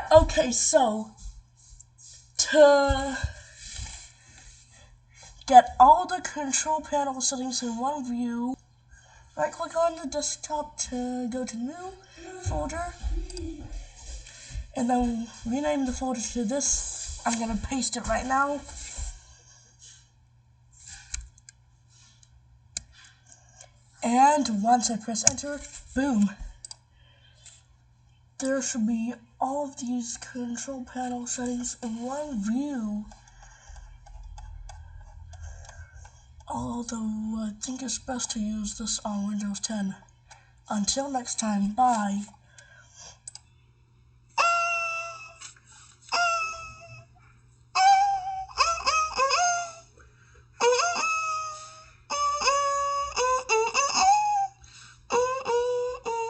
Okay, so to get all the control panel settings in one view, right click on the desktop to go to new folder, and then rename the folder to this. I'm gonna paste it right now. And once I press enter, boom. There should be all of these control panel settings in one view. Although I think it's best to use this on Windows 10. Until next time, bye.